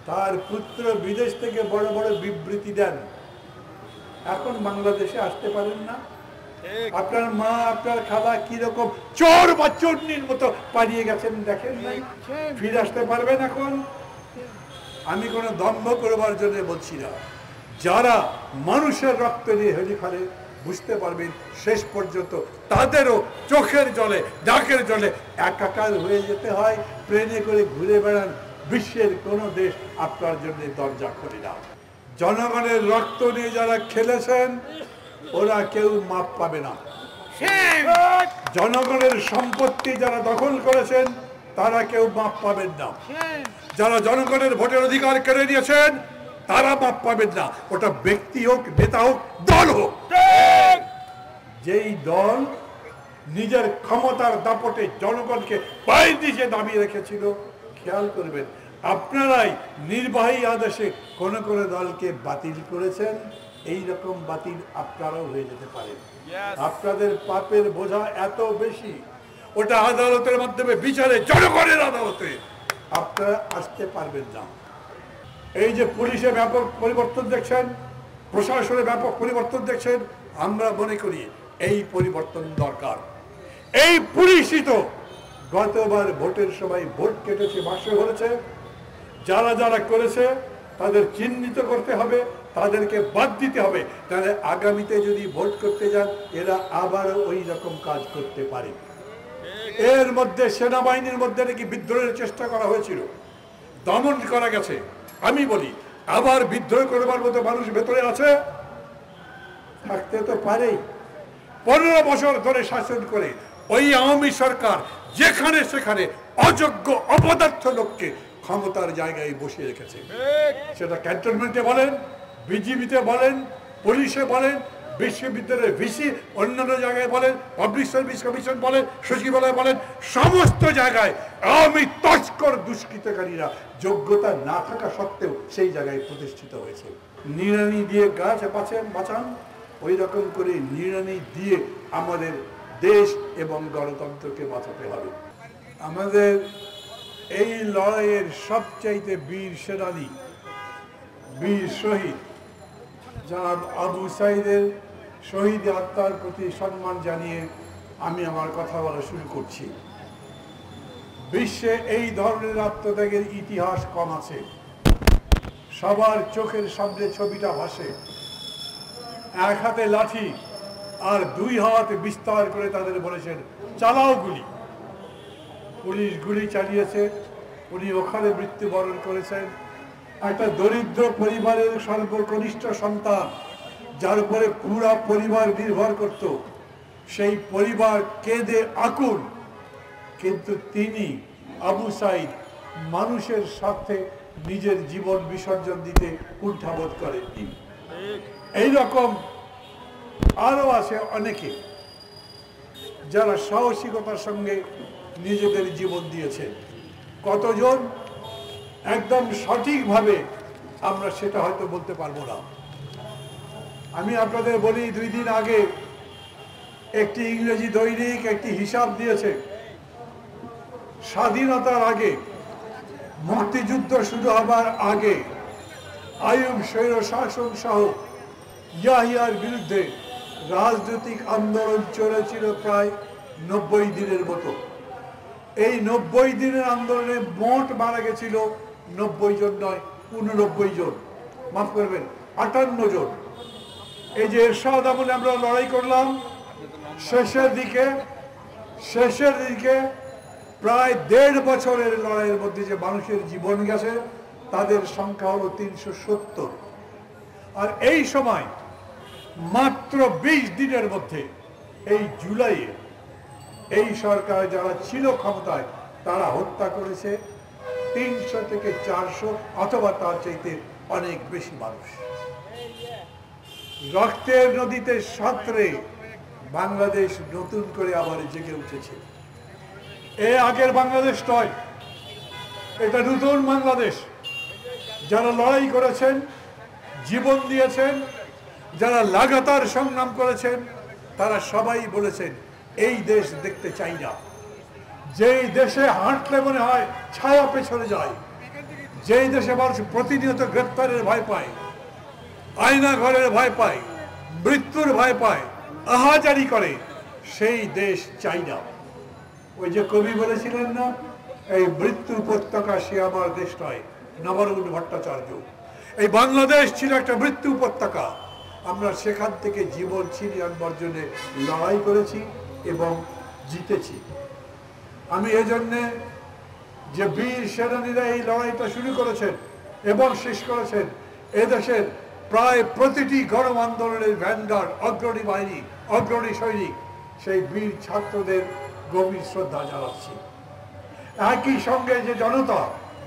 তার পুত্র বিদেশ থেকে বড় বড় বিবৃতি দেন, এখন বাংলাদেশে আসতে পারেন না? আপনার মা আপনার খালা কিরকম চোর বা চোরনির মতো পালিয়ে গেছেন দেখেন নাই? ফিরে আসতে পারবেন এখন? আমি কোনো দম্ভ করবার জন্য বলছি না, যারা মানুষের রক্ত নিয়ে হেলি ফেলে বুঝতে পারবেন শেষ পর্যন্ত তাদেরও চোখের জলে ডাকের জলে একাকার হয়ে যেতে হয়। প্লেনে করে ঘুরে বেড়ান, বিশ্বের কোনো দেশ আপনার জন্য দরজা খোলে না। জনগণের রক্ত নিয়ে যারা খেলেছেন ওরা কেউ মাপ পাবে না। জনগণের সম্পত্তি যারা দখল করেছেন তারা কেউ মাপ পাবেন না। যারা জনগণের ভোটের অধিকার কেড়ে নিয়েছেন তারা মাপ পাবেন না, ওটা ব্যক্তি হোক, নেতা হোক, দল হোক। যেই দল নিজের ক্ষমতার দাপটে জনগণকে পায়ের নিচে দাবিয়ে রেখেছিল, খেয়াল করবেন আপনারাই নির্বাহী আদেশে কোন কোন দলকে বাতিল করেছেন। এই রকম বাতিল আপনারাও হয়ে যেতে পারেন। আপনাদের পাপের বোঝা এত বেশি, ওটা আদালতের মাধ্যমে বিচারে, জনগণের আদালতে আপনারা আসতে পারবেন না। এই যে পুলিশে ব্যাপক পরিবর্তন দেখছেন, প্রশাসনে ব্যাপক পরিবর্তন দেখছেন, আমরা মনে করি এই পরিবর্তন দরকার। এই পুলিশই তো গতবার ভোটের সময় ভোট কেটেছে, বাক্সে ভরেছে। যারা যারা করেছে তাদের চিহ্নিত করতে হবে, তাদেরকে বাদ দিতে হবে, তাহলে আগামীতে যদি ভোট করতে যান এরা আবারও ওই রকম কাজ করতে পারে। এর মধ্যে সেনাবাহিনীর মধ্যে নাকি বিদ্রোহের চেষ্টা করা হয়েছিল, দমন করা গেছে। আমি বলি আবার বিদ্রোহ করবার মতো মানুষ ভেতরে আছে? থাকতে তো পারেই। 15 বছর ধরে শাসন করে ওই আওয়ামী সরকার যেখানে সেখানে অযোগ্য অপদার্থ লোককে ক্ষমতার জায়গায় বসিয়ে রেখেছে। সেটা ক্যান্টনমেন্টে বলেন, বিজিবিতে বলেন, পুলিশে বলেন, বিশ্ববিদ্যালয়ের ভিসি, অন্যান্য জায়গায় বলেন, পাবলিক সার্ভিস কমিশন বলেন, সচিবালয় বলেন, সমস্ত জায়গায় আওয়ামী তস্কর দুষ্কৃতকারীরা যোগ্যতা না থাকা সত্ত্বেও সেই জায়গায় প্রতিষ্ঠিত হয়েছে। নিড়ানি দিয়ে গাছ বাঁচান, ওই রকম করে নিড়ানি দিয়ে আমাদের দেশ এবং গণতন্ত্রকে বাঁচাতে হবে। আমাদের এই লড়াইয়ের সবচাইতে বীর সেনানী, বীর শহীদ জনাব আবু সাইদের শহীদ আত্মার প্রতি সম্মান জানিয়ে আমি আমার কথা বলা শুরু করছি। বিশ্বে এই ধরনের আত্মত্যাগের ইতিহাস কম আছে। সবার চোখের সামনে ছবিটা ভাসে, এক হাতে লাঠি আর 2 হাত বিস্তার করে তাদের বলেছেন চালাও গুলি। পুলিশ গুলি চালিয়েছে, উনি ওখানে মৃত্যুবরণ করেছেন। একটা দরিদ্র পরিবারের সর্বকনিষ্ঠ সন্তান, যার উপরে পুরা পরিবার নির্ভর করত, সেই পরিবার কেঁদে আকুল, কিন্তু তিনি আবু সাইদ মানুষের স্বার্থে নিজের জীবন বিসর্জন দিতে কুণ্ঠাবোধ করেননি। এইরকম আরো আছে অনেকে যারা সাহসিকতার সঙ্গে নিজেদের জীবন দিয়েছে। কতজন একদম সঠিকভাবে আমরা সেটা হয়তো বলতে পারবো না। আমি আপনাদের বলি, 2 দিন আগে একটি ইংরেজি দৈনিক একটি হিসাব দিয়েছে। স্বাধীনতার আগে, মুক্তিযুদ্ধ শুরু হবার আগে আইয়ুব স্বৈর শাসন সহ ইয়াহিয়ার বিরুদ্ধে রাজনৈতিক আন্দোলন চলেছিল প্রায় 90 দিনের মতো। এই 90 দিনের আন্দোলনে মোট মারা গেছিল 90 জন নয়, 89 জন, মাফ করবেন 58 জন। এই যে এরশাদ আমলে আমরা লড়াই করলাম, শেষের দিকে প্রায় 1.5 বছরের লড়াইয়ের মধ্যে যে মানুষের জীবন গেছে তাদের সংখ্যা হলো 370। আর এই সময় মাত্র 20 দিনের মধ্যে এই জুলাইয়ে এই সরকার যারা ছিল ক্ষমতায় তারা হত্যা করেছে 300 থেকে 400 অথবা তার চাইতে অনেক বেশি মানুষ। রক্তের নদীতে সাঁতরে বাংলাদেশ নতুন করে আবার জেগে উঠেছে। এ আগের বাংলাদেশ নয়, এটা নতুন বাংলাদেশ। যারা লড়াই করেছেন, জীবন দিয়েছেন, যারা লাগাতার সংগ্রাম করেছেন, তারা সবাই বলেছেন এই দেশ দেখতে চাই না। যেই দেশে হাঁটলে মনে হয় ছায়া পেছনে যায়, যেই দেশে মানুষ প্রতিনিয়ত গ্রেপ্তারের ভয় পায়, আয়না ঘরের ভয় পায়, মৃত্যুর ভয় পায়, আহাজারি করে, সেই দেশ চাই না। ওই যে কবি বলেছিলেন না, এই মৃত্যু উপত্যকা সে আমার দেশ নয়, নবরুণ ভট্টাচার্য। এই বাংলাদেশ ছিল একটা মৃত্যু উপত্যকা। আমরা সেখান থেকে জীবন ছিনিয়ে আনবার জন্য লড়াই করেছি এবং জিতেছি। আমি এজন্যে যে বীর সেনানীরা এই লড়াইটা শুরু করেছেন এবং শেষ করেছেন, এদেশের প্রায় প্রতিটি গণ আন্দোলনের ভ্যানগার্ড, অগ্রণী বাহিনী, অগ্রণী সৈনিক, সেই বীর ছাত্রদের গভীর শ্রদ্ধা জানাচ্ছি। একই সঙ্গে যে জনতা,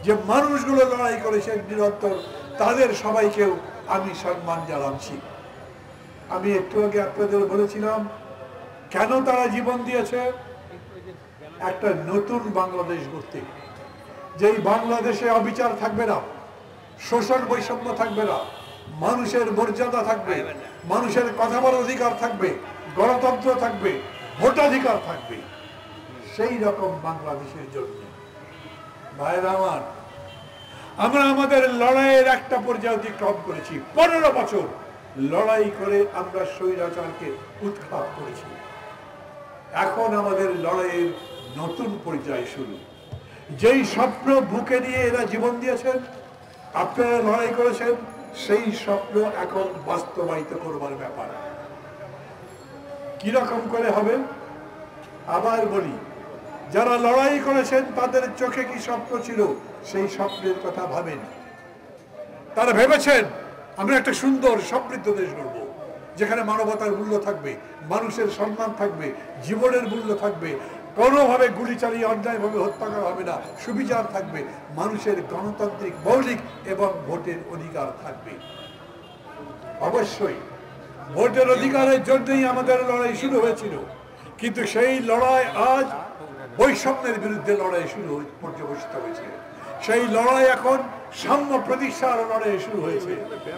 যে মানুষগুলো লড়াই করেছেন নিরন্তর, তাদের সবাইকেও আমি সম্মান জানাচ্ছি। আমি একটু আগে আপনাদের বলেছিলাম কেন তারা জীবন দিয়েছে, একটা নতুন বাংলাদেশ গড়তে, যেই বাংলাদেশে অবিচার থাকবে না, শোষণ বৈষম্য থাকবে না, মানুষের মর্যাদা থাকবে, মানুষের কথা বলার অধিকার থাকবে, গণতন্ত্র থাকবে, ভোটাধিকার থাকবে, সেই রকম বাংলাদেশের জন্য। ভাইরা আমার, আমরা আমাদের লড়াইয়ের একটা পর্যায়ে অতিক্রম করেছি। 15 বছর লড়াই করে আমরা স্বৈরাচারকে উৎখাত করেছি। এখন আমাদের লড়াইয়ের নতুন পর্যায় শুরু। যেই স্বপ্ন বুকে নিয়ে এরা জীবন দিয়েছেন, আপনারা লড়াই করেছেন, সেই স্বপ্ন এখন বাস্তবায়িত করবার ব্যাপার। কিরকম করে হবে? আবার বলি, যারা লড়াই করেছেন তাদের চোখে কি স্বপ্ন ছিল, সেই স্বপ্নের কথা ভাবেন। তারা ভেবেছেন আমরা একটা সুন্দর সমৃদ্ধ দেশ গড়ব, যেখানে মানবতার মূল্য থাকবে, মানুষের সম্মান থাকবে, জীবনের মূল্য থাকবে, কোনোভাবে গুলি চালিয়ে অন্যায়ভাবে হত্যা করা হবে না, সুবিচার থাকবে, মানুষের গণতান্ত্রিক মৌলিক এবং ভোটের অধিকার থাকবে। অবশ্যই ভোটের অধিকারের জন্যই আমাদের লড়াই শুরু হয়েছিল, কিন্তু সেই লড়াই আজ বৈষম্যের বিরুদ্ধে লড়াই শুরু পর্যবসিত হয়েছে। সেই লড়াই এখন সাম্য প্রতিষ্ঠার লড়াই শুরু হয়েছে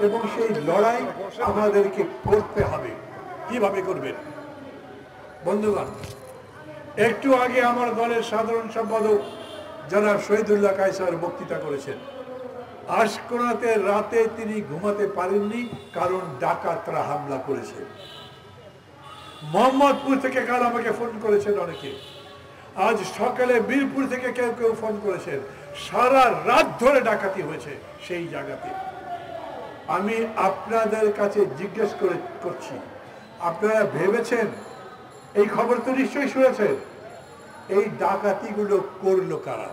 এবং সেই লড়াই আমাদেরকে করতে হবে। কিভাবে করবেন? বন্ধুগণ, একটু আগে আমার দলের সাধারণ সম্পাদক জনাব শহীদুল্লাহ কায়সার বক্তৃতা করেছেন। আশকোনাতে রাতে তিনি ঘুমাতে পারেননি, কারণ ডাকাতরা হামলা করেছে। মোহাম্মদপুর থেকে কাল আমাকে ফোন করেছেন অনেকে, আজ সকালে মিরপুর থেকে কেউ কেউ ফোন করেছেন। সারা রাত ধরে ডাকাতি হয়েছে সেই জায়গাতে। আমি আপনাদের কাছে জিজ্ঞেস করছি, আপনারা ভেবেছেন, এই খবর তো নিশ্চয়ই শুনেছেন, এই ডাকাতিগুলো করলো কারা?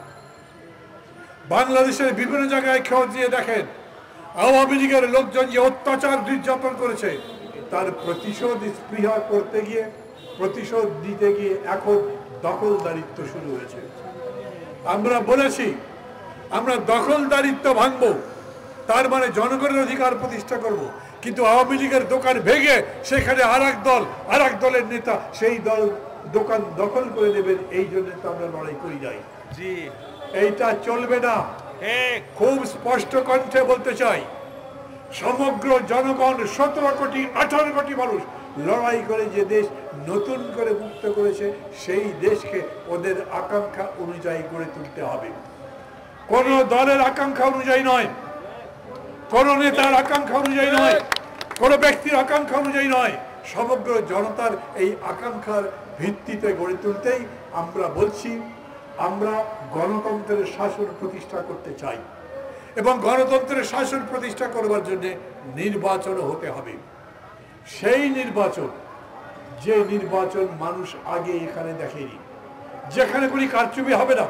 বাংলাদেশের বিভিন্ন জায়গায় খোঁজ দিয়ে দেখেন, আওয়ামী লীগের লোকজন যে অত্যাচার নির্যাতন করেছে, তার প্রতিশোধ স্পৃহা করতে গিয়ে, প্রতিশোধ দিতে গিয়ে এখন দখলদারিত্ব শুরু হয়েছে। আমরা বলেছি আমরা দখলদারিত্ব ভাঙবো, তার মানে জনগণের অধিকার প্রতিষ্ঠা করব, কিন্তু আওয়ামী লীগের দোকান ভেঙে সেখানে আর এক দলের নেতা সেই দল দোকান দখল করে দেবেন, এই জন্য তো আমরা লড়াই করি যাই। এইটা চলবে না। খুব স্পষ্ট কণ্ঠে বলতে চাই, সমগ্র জনগণ 17 কোটি 18 কোটি মানুষ লড়াই করে যে দেশ নতুন করে মুক্ত করেছে, সেই দেশকে ওদের আকাঙ্ক্ষা অনুযায়ী গড়ে তুলতে হবে। কোন দলের আকাঙ্ক্ষা অনুযায়ী নয়, কোন নেতার আকাঙ্ক্ষা অনুযায়ী নয়, কোন ব্যক্তির আকাঙ্ক্ষা অনুযায়ী নয়, সমগ্র জনতার এই আকাঙ্ক্ষার ভিত্তিতে গড়ে তুলতেই আমরা বলছি আমরা গণতন্ত্রের শাসন প্রতিষ্ঠা করতে চাই এবং গণতন্ত্রের শাসন প্রতিষ্ঠা করবার জন্য নির্বাচন হতে হবে। সেই নির্বাচন, যে নির্বাচন মানুষ আগে এখানে দেখেনি, যেখানে কোনো কারচুপি হবে না,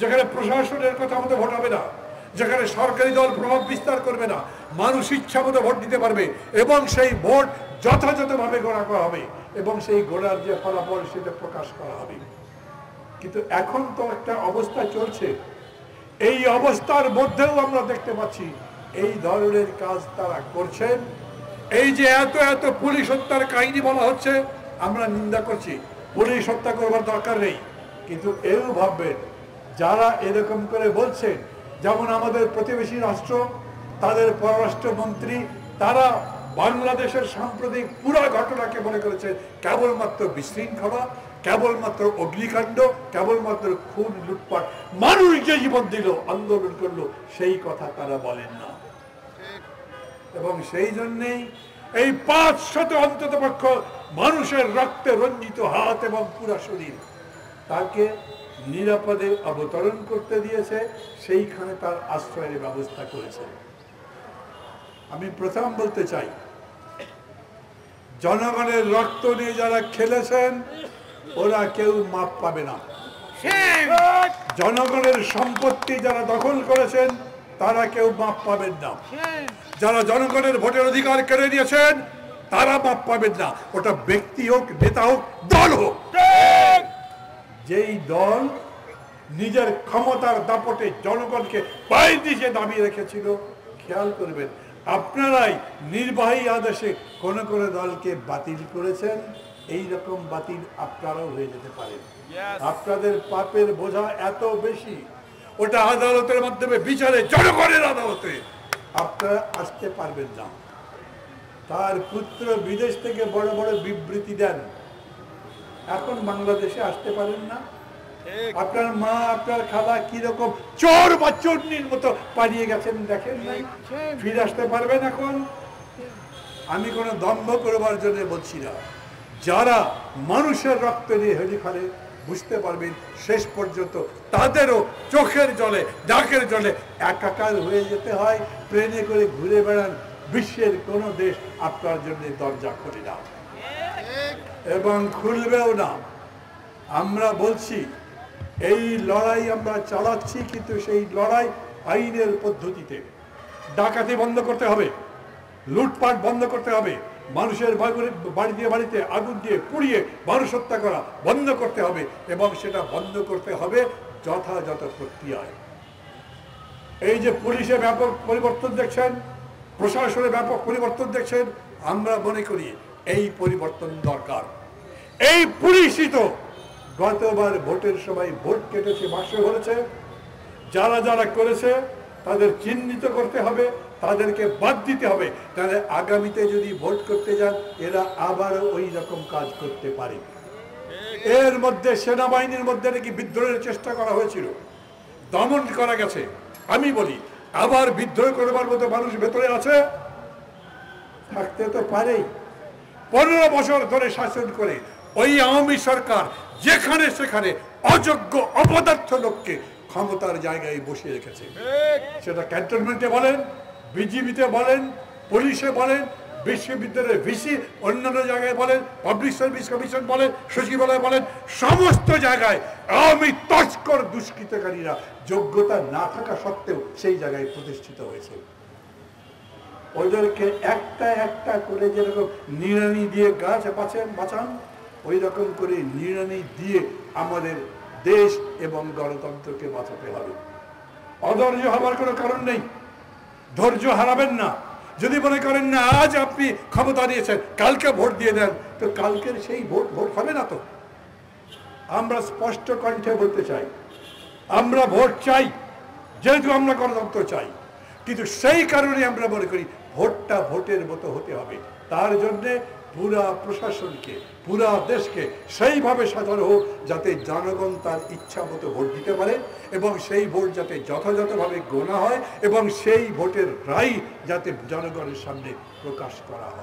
যেখানে প্রশাসনের কথা মতো ভোট হবে না, যেখানে সরকারি দল প্রভাব বিস্তার করবে না, মানুষ ইচ্ছা মতো ভোট দিতে পারবে এবং সেই ভোট যথাযথভাবে গণনা করা হবে এবং সেই গণার যে ফলাফল সেটা প্রকাশ করা হবে। কিন্তু এখন তো একটা অবস্থা চলছে, এই অবস্থার মধ্যেও আমরা দেখতে পাচ্ছি এই ধরনের কাজ তারা করছেন। এই যে এত এত পুলিশ হত্যার কাহিনী বলা হচ্ছে, আমরা নিন্দা করছি, পুলিশ হত্যা করবার দরকার নেই, কিন্তু এও ভাববেন যারা এরকম করে বলছেন, যেমন আমাদের প্রতিবেশী রাষ্ট্র, তাদের পররাষ্ট্রমন্ত্রী, তারা বাংলাদেশের সাম্প্রতিক পুরো ঘটনাকে মনে করেছে কেবলমাত্র বিশৃঙ্খলা, কেবলমাত্র অগ্নিকাণ্ড, কেবলমাত্র খুন, লুটপাট, মানুষ যে জীবন দিল, আন্দোলন করলো, সেই কথা তারা বলেন না। এবং সেই জন্যেই এই 500 অন্তত পক্ষ মানুষের রক্তে রঞ্জিত হাত এবং পুরা শরীর তাকে নিরাপদে অবতরণ করতে দিয়েছে, সেইখানে তার আশ্রয়ের ব্যবস্থা করেছে। আমি প্রথম বলতে চাই, জনগণের রক্ত নিয়ে যারা খেলেছেন ওরা কেউ মাপ পাবে না। জনগণের সম্পত্তি যারা দখল করেছেন তারা কেউ মাপ পাবেন না। যারা জনগণের ভোটের অধিকার কেড়ে নিয়েছেন তারা মাপ পাবেন না। ওটা ব্যক্তি হোক, নেতা হোক, দল হোক। যেই দল নিজের ক্ষমতার দাপটে জনগণকে পায়ের নিচে দাবিয়ে রেখেছিল, খেয়াল করবেন আপনারাই নির্বাহী আদেশে কোন কোন দলকে বাতিল করেছেন। এই রকম বাতিল আপনারাও হয়ে যেতে পারেন। আপনাদের পাপের বোঝা এত বেশি, ওটা আদালতের মাধ্যমে বিচারে, জনগণের আদালতে আপনারা আসতে পারবেন না। তার পুত্র বিদেশ থেকে বড় বড় বিবৃতি দেন, এখন বাংলাদেশে আসতে পারেন না। আপনার মা, আপনার খালা কিরকম চোর বা চোরনির মতো পালিয়ে গেছেন দেখেন নাই, ফিরে আসতে পারবেন এখন? আমি কোনো দম্ভ করবার জন্য বলছি না। যারা মানুষের রক্ত নিয়ে হেলি ফেলে বুঝতে পারবেন শেষ পর্যন্ত তাদেরও চোখের জলে, নাকের জলে একাকার হয়ে যেতে হয়। প্লেনে করে ঘুরে বেড়ান, বিশ্বের কোনো দেশ আপনার জন্য দরজা খুলে না এবং খুলবেও না। আমরা বলছি এই লড়াই আমরা চালাচ্ছি, কিন্তু সেই লড়াই আইনের পদ্ধতিতে। ডাকাতি বন্ধ করতে হবে, লুটপাট বন্ধ করতে হবে, মানুষের বাড়িতে আগুন দিয়ে পুড়িয়ে মানুষ হত্যা করা বন্ধ করতে হবে, এবং সেটা বন্ধ করতে হবে যথাযথ প্রক্রিয়ায়। এই যে পুলিশে ব্যাপক পরিবর্তন দেখছেন, প্রশাসনে ব্যাপক পরিবর্তন দেখছেন, আমরা মনে করি এই পরিবর্তন দরকার। এই পুলিশই তো গতবার ভোটের সময় ভোট কেটেছে, বাক্সে ভরেছে। যারা যারা করেছে তাদের চিহ্নিত করতে হবে, তাদেরকে বাদ দিতে হবে। তাহলে আগামীতে যদি ভোট করতে যান এরা আবারও ওই রকম কাজ করতে পারে। এর মধ্যে সেনাবাহিনীর মধ্যে নাকি বিদ্রোহের চেষ্টা করা হয়েছিল, দমন করা গেছে। আমি বলি আবার বিদ্রোহ করবার মতো মানুষ ভেতরে আছে? থাকতে তো পারেই। 15 বছর ধরে শাসন করে ওই আওয়ামী সরকার যেখানে সেখানে অযোগ্য অপদার্থ লোককে ক্ষমতার জায়গায় বসিয়ে রেখেছে। সেটা ক্যান্টনমেন্টে বলেন, বিজিবিতে বলেন, পুলিশে বলেন, বিশ্ববিদ্যালয়ের ভিসি, অন্যান্য জায়গায় বলেন, পাবলিক সার্ভিস কমিশন বলেন, সচিবালয় বলেন, সমস্ত জায়গায় আওয়ামী তস্কর দুষ্কৃতকারীরা যোগ্যতা না থাকা সত্ত্বেও সেই জায়গায় প্রতিষ্ঠিত হয়েছে। ওদেরকে একটা একটা করে যেরকম নিড়ানি দিয়ে গাছ বাঁচান, ওই রকম করে নিড়ানি দিয়ে আমাদের দেশ এবং গণতন্ত্রকে বাঁচাতে হবে। অধৈর্য হবার কোনো কারণ নেই, ধৈর্য হারাবেন না। যদি মনে করেন না আজ আপনি ক্ষমতা নিয়েছেন কালকে ভোট দিয়ে দেন, তো কালকের সেই ভোট হবে না তো। আমরা স্পষ্ট কণ্ঠে বলতে চাই, আমরা ভোট চাই, যেহেতু আমরা গণতন্ত্র চাই, কিন্তু সেই কারণে আমরা মনে করি ভোটটা ভোটের মতো হতে হবে। তার জন্যে পুরা প্রশাসনকে, পুরা দেশকে সেইভাবে সাজানো হোক যাতে জনগণ তার ইচ্ছা মতো ভোট দিতে পারে, এবং সেই ভোট যাতে যথাযথভাবে গোনা হয়, এবং সেই ভোটের রায় যাতে জনগণের সামনে প্রকাশ করা হয়।